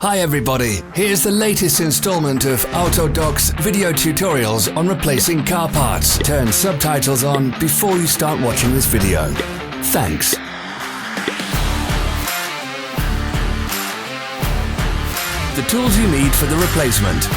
Hi everybody, here's the latest installment of Autodoc's video tutorials on replacing car parts. Turn subtitles on before you start watching this video. Thanks. The tools you need for the replacement.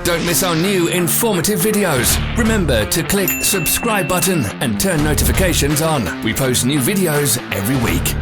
Don't miss our new informative videos. Remember to click subscribe button and turn notifications on. We post new videos every week.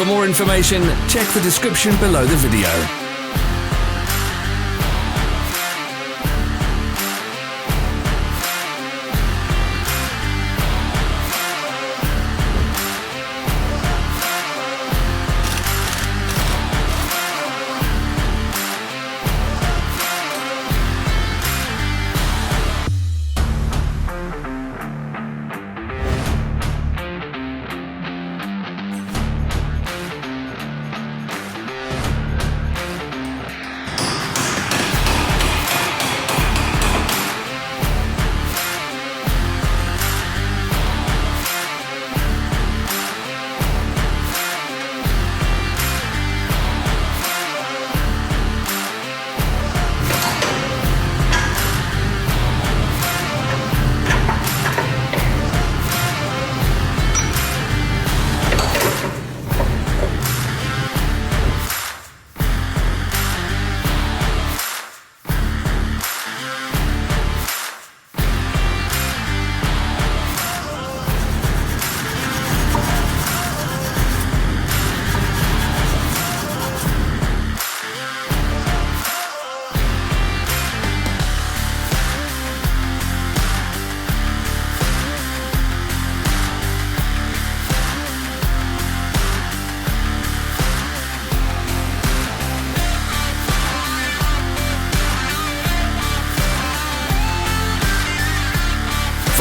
For more information, check the description below the video.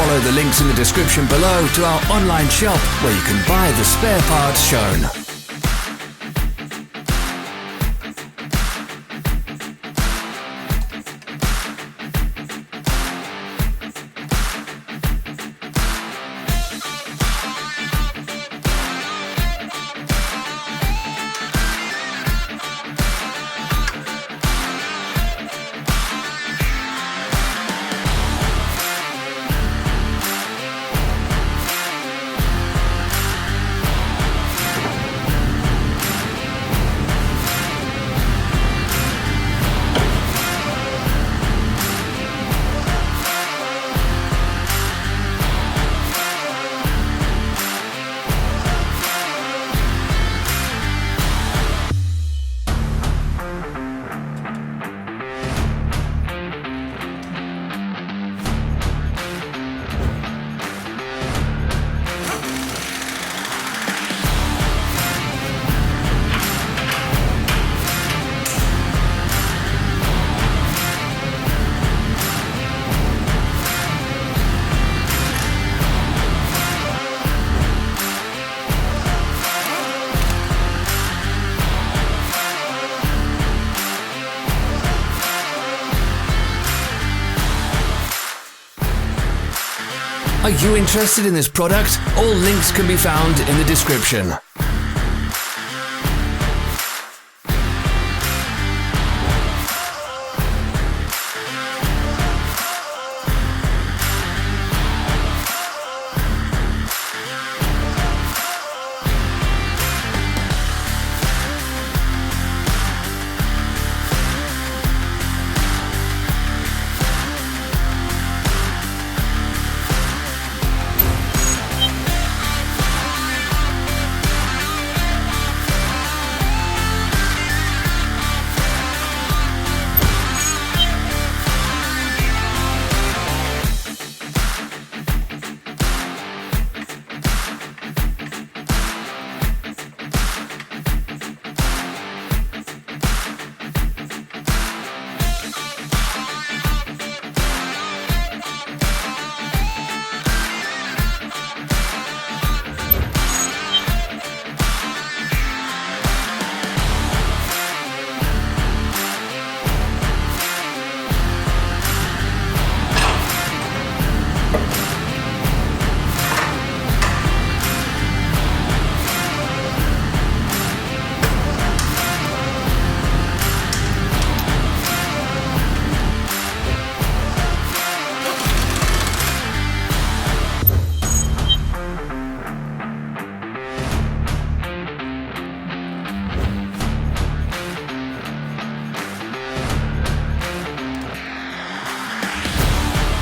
follow the links in the description below to our online shop where you can buy the spare parts shown. Are you interested in this product? All links can be found in the description.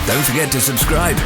Don't forget to subscribe.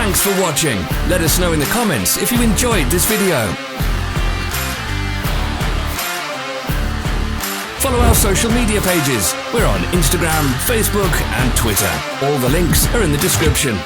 Thanks for watching. Let us know in the comments if you enjoyed this video. Follow our social media pages. We're on Instagram, Facebook and Twitter. All the links are in the description.